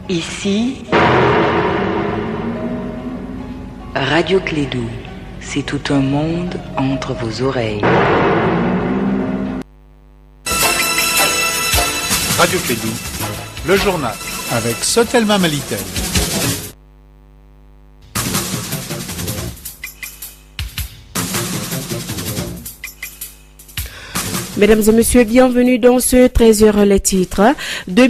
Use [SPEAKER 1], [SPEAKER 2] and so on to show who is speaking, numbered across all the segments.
[SPEAKER 1] Ici, Radio Clédou, c'est tout un monde entre vos oreilles.
[SPEAKER 2] Radio Clédou, le journal avec Sotelma Malitel.
[SPEAKER 3] Mesdames et messieurs, bienvenue dans ce 13h les titres. 2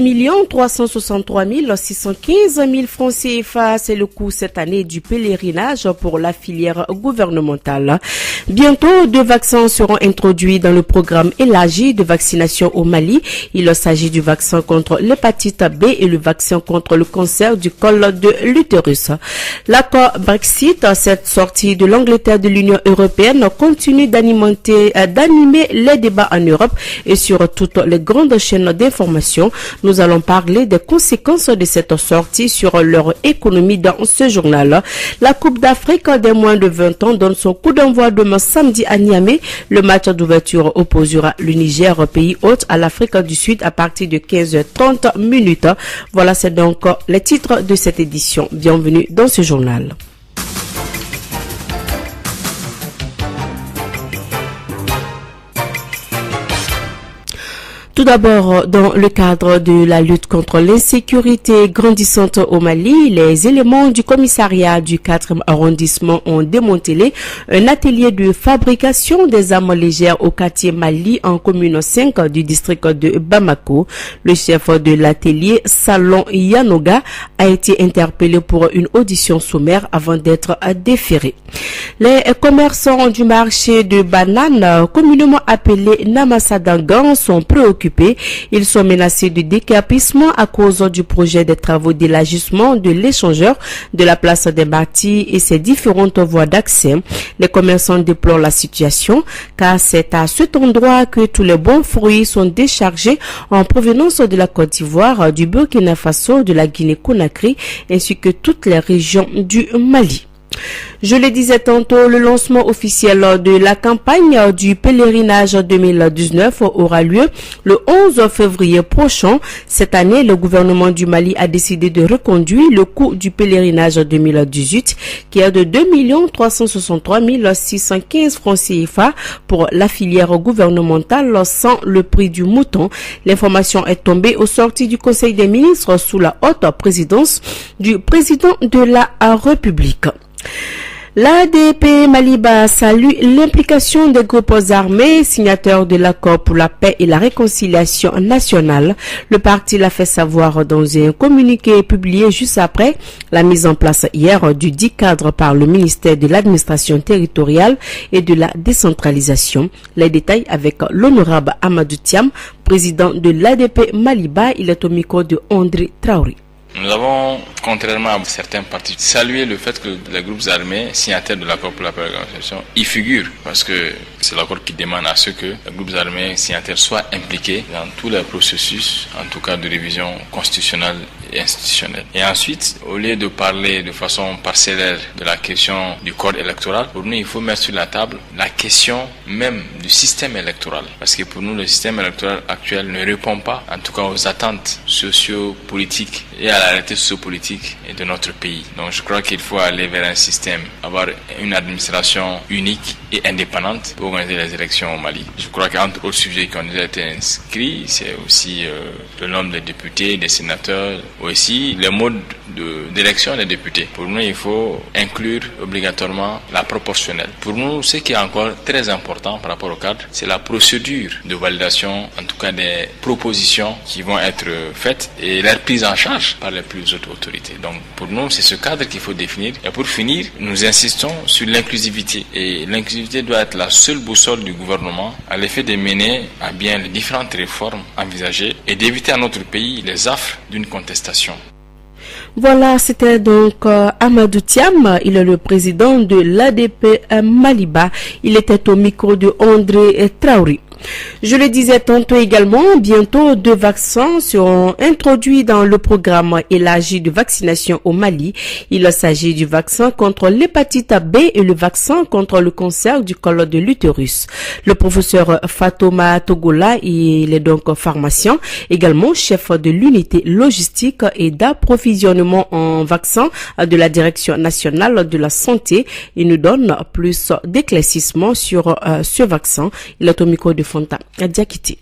[SPEAKER 3] 363 615 000 francs CFA, c'est le coût cette année du pèlerinage pour la filière gouvernementale. Bientôt, 2 vaccins seront introduits dans le programme élargi de vaccination au Mali. Il s'agit du vaccin contre l'hépatite B et le vaccin contre le cancer du col de l'utérus. L'accord Brexit, cette sortie de l'Angleterre de l'Union européenne, continue d'animer les débats en Europe et sur toutes les grandes chaînes d'information. Nous allons parler des conséquences de cette sortie sur leur économie dans ce journal. La Coupe d'Afrique des moins de 20 ans donne son coup d'envoi demain samedi à Niamey. Le match d'ouverture opposera le Niger, pays hôte, à l'Afrique du Sud à partir de 15h30 minutes. Voilà, c'est donc les titres de cette édition. Bienvenue dans ce journal. Tout d'abord, dans le cadre de la lutte contre l'insécurité grandissante au Mali, les éléments du commissariat du 4e arrondissement ont démantelé un atelier de fabrication des armes légères au quartier Mali en commune 5 du district de Bamako. Le chef de l'atelier, Salon Yanoga, a été interpellé pour une audition sommaire avant d'être déféré. Les commerçants du marché de bananes, communément appelé Namasadangan, sont préoccupés. Ils sont menacés de décapissement à cause du projet des travaux d'élargissement de l'échangeur de la place des Martyrs et ses différentes voies d'accès. Les commerçants déplorent la situation car c'est à cet endroit que tous les bons fruits sont déchargés en provenance de la Côte d'Ivoire, du Burkina Faso, de la Guinée-Conakry ainsi que toutes les régions du Mali. Je le disais tantôt, le lancement officiel de la campagne du pèlerinage 2019 aura lieu le 11 février prochain. Cette année, le gouvernement du Mali a décidé de reconduire le coût du pèlerinage 2018 qui est de 2 363 615 francs CFA pour la filière gouvernementale sans le prix du mouton. L'information est tombée au sorti du Conseil des ministres sous la haute présidence du président de la République. L'ADP Maliba salue l'implication des groupes armés signataires de l'accord pour la paix et la réconciliation nationale. Le parti l'a fait savoir dans un communiqué publié juste après la mise en place hier du 10 cadres par le ministère de l'administration territoriale et de la décentralisation. Les détails avec l'honorable Amadou Thiam, président de l'ADP Maliba. Il est au micro de André Traoré.
[SPEAKER 4] Nous avons, contrairement à certains partis, salué le fait que les groupes armés signataires de l'accord pour la paix et la réconciliation y figurent, parce que c'est l'accord qui demande à ce que les groupes armés signataires soient impliqués dans tous les processus, en tout cas de révision constitutionnelle et institutionnelle. Et ensuite, au lieu de parler de façon parcellaire de la question du code électoral, pour nous, il faut mettre sur la table la question même du système électoral, parce que pour nous, le système électoral actuel ne répond pas, en tout cas, aux attentes socio-politiques et à la réalité sociopolitique de notre pays. Donc je crois qu'il faut aller vers un système, avoir une administration unique et indépendante pour organiser les élections au Mali. Je crois qu'entre autres sujets qui ont déjà été inscrits, c'est aussi le nombre de députés, des sénateurs, aussi les modes d'élection des députés. Pour nous, il faut inclure obligatoirement la proportionnelle. Pour nous, ce qui est encore très important par rapport au cadre, c'est la procédure de validation, en tout cas des propositions qui vont être faites et leur prise en charge par les plus hautes autorités. Donc pour nous, c'est ce cadre qu'il faut définir. Et pour finir, nous insistons sur l'inclusivité. Et l'inclusivité doit être la seule boussole du gouvernement à l'effet de mener à bien les différentes réformes envisagées et d'éviter à notre pays les affres d'une contestation.
[SPEAKER 3] Voilà, c'était donc Amadou Thiam, il est le président de l'ADP Maliba. Il était au micro de André Traoré. Je le disais tantôt également, bientôt 2 vaccins seront introduits dans le programme élargi de vaccination au Mali. Il s'agit du vaccin contre l'hépatite B et le vaccin contre le cancer du col de l'utérus. Le professeur Fatouma Togola, il est donc pharmacien, également chef de l'unité logistique et d'approvisionnement en vaccins de la Direction nationale de la santé. Il nous donne plus d'éclaircissements sur ce vaccin. Il est au micro de Fonta Diakiti.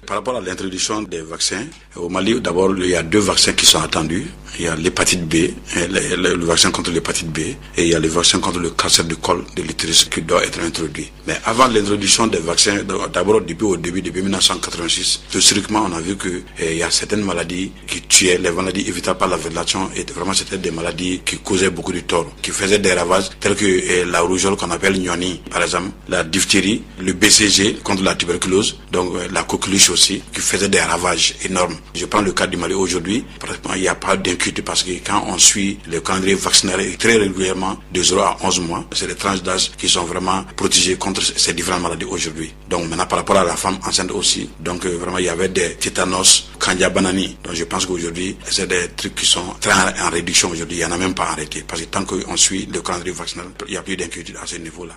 [SPEAKER 5] Par rapport à l'introduction des vaccins, au Mali, d'abord, il y a 2 vaccins qui sont attendus. Il y a l'hépatite B, le vaccin contre l'hépatite B, et il y a le vaccin contre le cancer du col de l'utérus qui doit être introduit. Mais avant l'introduction des vaccins, d'abord depuis 1986, historiquement, on a vu qu'il y a certaines maladies qui tuaient, les maladies évitables par la ventilation, et vraiment c'était des maladies qui causaient beaucoup de tort, qui faisaient des ravages, tels que la rougeole qu'on appelle Nyoni, par exemple, la diphtérie, le BCG contre la tuberculose, donc la coqueluche aussi, qui faisait des ravages énormes. Je prends le cas du Mali aujourd'hui, pratiquement il n'y a pas d'inquiétude parce que quand on suit le calendrier vaccinal très régulièrement de 0 à 11 mois, c'est les tranches d'âge qui sont vraiment protégées contre ces différentes maladies aujourd'hui. Donc maintenant par rapport à la femme enceinte aussi, donc vraiment il y avait des tétanos, candia banani. Donc je pense qu'aujourd'hui c'est des trucs qui sont très en réduction aujourd'hui, il n'y en a même pas arrêté parce que tant qu'on suit le calendrier vaccinal, il n'y a plus d'inquiétude à ce niveau-là.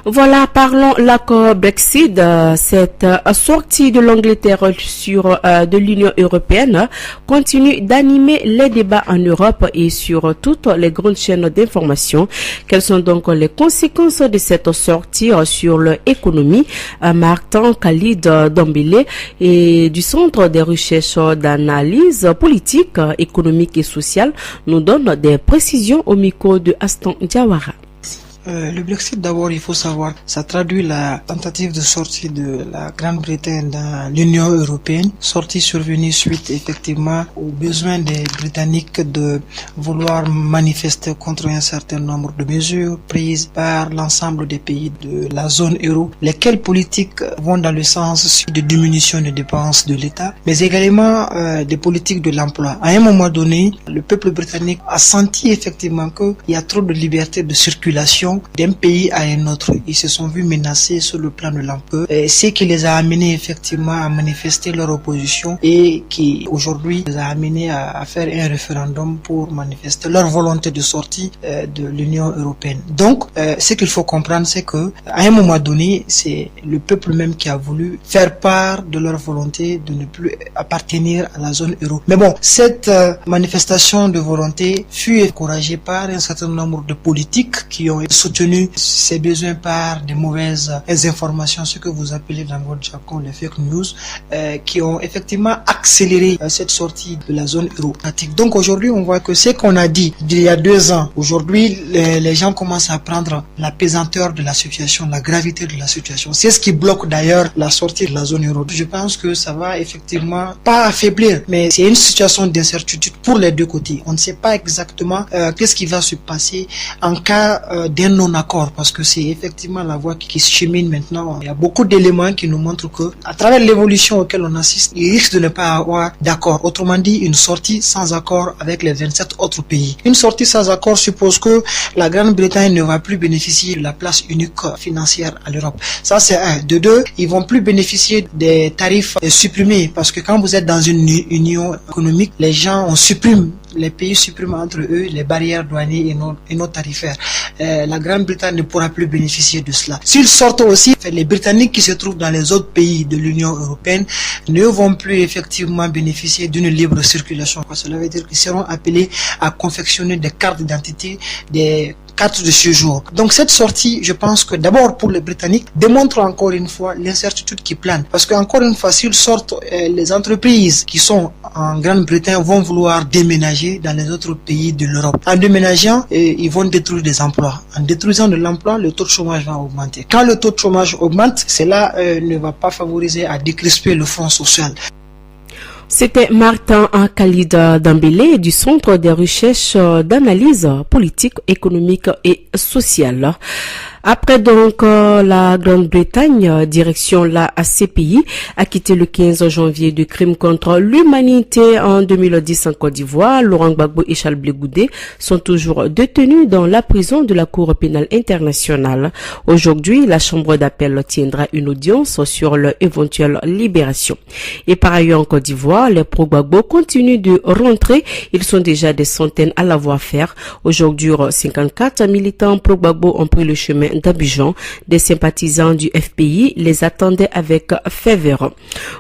[SPEAKER 3] Voilà, parlons l'accord Brexit. Cette sortie de l'Angleterre de l'Union européenne continue d'animer les débats en Europe et sur toutes les grandes chaînes d'information. Quelles sont donc les conséquences de cette sortie sur l'économie? Martin Khalid Dambélé et du Centre des recherches d'analyse politique, économique et sociale nous donne des précisions au micro de Aston Diawara.
[SPEAKER 6] Le Brexit, d'abord, il faut savoir, ça traduit la tentative de sortie de la Grande-Bretagne dans l'Union européenne, sortie survenue suite effectivement aux besoins des Britanniques de vouloir manifester contre un certain nombre de mesures prises par l'ensemble des pays de la zone euro, lesquelles politiques vont dans le sens de diminution des dépenses de l'État, mais également des politiques de l'emploi. À un moment donné, le peuple britannique a senti effectivement qu'il y a trop de liberté de circulation d'un pays à un autre. Ils se sont vus menacés sur le plan de l'emploi, ce qui les a amenés effectivement à manifester leur opposition et qui aujourd'hui les a amenés à faire un référendum pour manifester leur volonté de sortie de l'Union européenne. Donc, ce qu'il faut comprendre, c'est que à un moment donné, c'est le peuple même qui a voulu faire part de leur volonté de ne plus appartenir à la zone euro. Mais bon, cette manifestation de volonté fut encouragée par un certain nombre de politiques qui ont soutenu ces besoins par des mauvaises informations, ce que vous appelez dans votre jargon les fake news, qui ont effectivement accéléré cette sortie de la zone euro. Donc aujourd'hui, on voit que ce qu'on a dit il y a 2 ans, aujourd'hui, les gens commencent à prendre la pesanteur de la situation, la gravité de la situation. C'est ce qui bloque d'ailleurs la sortie de la zone euro. Je pense que ça va effectivement pas affaiblir, mais c'est une situation d'incertitude pour les deux côtés. On ne sait pas exactement qu'est-ce qui va se passer en cas d'un non-accord, parce que c'est effectivement la voie qui se chemine maintenant. Il y a beaucoup d'éléments qui nous montrent que, à travers l'évolution auquel on assiste, il risque de ne pas avoir d'accord. Autrement dit, une sortie sans accord avec les 27 autres pays. Une sortie sans accord suppose que la Grande-Bretagne ne va plus bénéficier de la place unique financière à l'Europe. Ça, c'est un. De deux, ils vont plus bénéficier des tarifs supprimés, parce que quand vous êtes dans une union économique, les pays suppriment entre eux les barrières douanières et non tarifaires. La Grande-Bretagne ne pourra plus bénéficier de cela. S'ils sortent aussi, les Britanniques qui se trouvent dans les autres pays de l'Union européenne ne vont plus effectivement bénéficier d'une libre circulation. Cela veut dire qu'ils seront appelés à confectionner des cartes d'identité, des cartes de séjour. Donc cette sortie, je pense que d'abord pour les Britanniques, démontre encore une fois l'incertitude qui plane. Parce que encore une fois, s'ils sortent, les entreprises qui sont en Grande-Bretagne vont vouloir déménager dans les autres pays de l'Europe. En déménageant, ils vont détruire des emplois. En détruisant de l'emploi, le taux de chômage va augmenter. Quand le taux de chômage augmente, cela ne va pas favoriser à décrisper le front social.
[SPEAKER 3] C'était Martin Khalid Dambélé du Centre des recherches d'analyse politique, économique et sociale. Après donc la Grande-Bretagne, direction la CPI, acquitté le 15 janvier de crimes contre l'humanité en 2010 en Côte d'Ivoire, Laurent Gbagbo et Charles Blé Goudé sont toujours détenus dans la prison de la Cour pénale internationale. Aujourd'hui, la Chambre d'appel tiendra une audience sur leur éventuelle libération. Et par ailleurs en Côte d'Ivoire, les pro-Gbagbo continuent de rentrer. Ils sont déjà des centaines à l'avoir faire. Aujourd'hui, 54 militants pro-Gbagbo ont pris le chemin d'Abidjan. Des sympathisants du FPI les attendaient avec ferveur.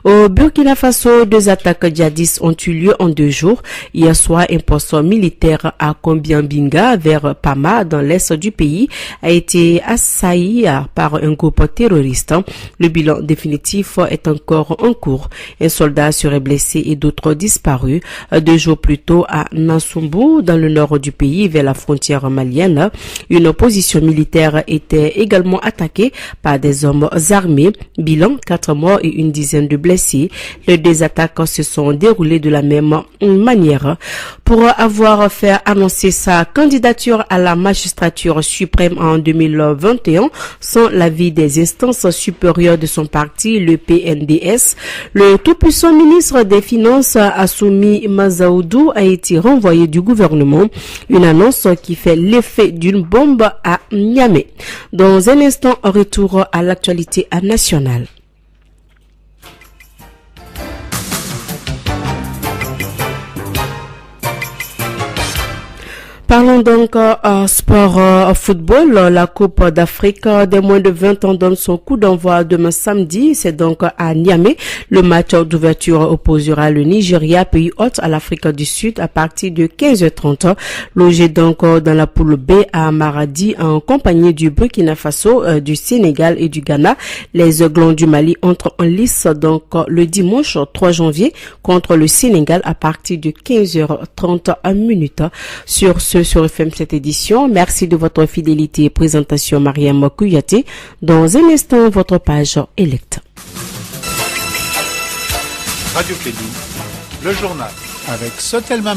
[SPEAKER 3] Au Burkina Faso, 2 attaques djihadistes ont eu lieu en 2 jours. Hier soir, un poste militaire à Kombiambinga, vers Pama, dans l'est du pays, a été assailli par un groupe terroriste. Le bilan définitif est encore en cours. Un soldat serait blessé et d'autres disparus. 2 jours plus tôt, à Nansumbu, dans le nord du pays, vers la frontière malienne, une position militaire était également attaquée par des hommes armés. Bilan, 4 morts et une dizaine de blessés. Les 2 attaques se sont déroulées de la même manière. Pour avoir fait annoncer sa candidature à la magistrature suprême en 2021, sans l'avis des instances supérieures de son parti, le PNDS, le tout-puissant ministre des Finances, Assoumi Mazaoudou, a été renvoyé du gouvernement. Une annonce qui fait l'effet d'une bombe à Niamey. Dans un instant, retour à l'actualité nationale. Parlons donc sport football. La Coupe d'Afrique des moins de 20 ans donne son coup d'envoi demain samedi. C'est donc à Niamey. Le match d'ouverture opposera le Nigeria, pays hôte, à l'Afrique du Sud à partir de 15h30. Logé donc dans la poule B à Maradi en compagnie du Burkina Faso, du Sénégal et du Ghana. Les Aiglons du Mali entrent en lice donc le dimanche 3 janvier contre le Sénégal à partir de 15h30 sur FM cette édition. Merci de votre fidélité. Présentation Mariam Kouyaté. Dans un instant, votre page élect.
[SPEAKER 2] Radio Clédou, le journal avec Sotelma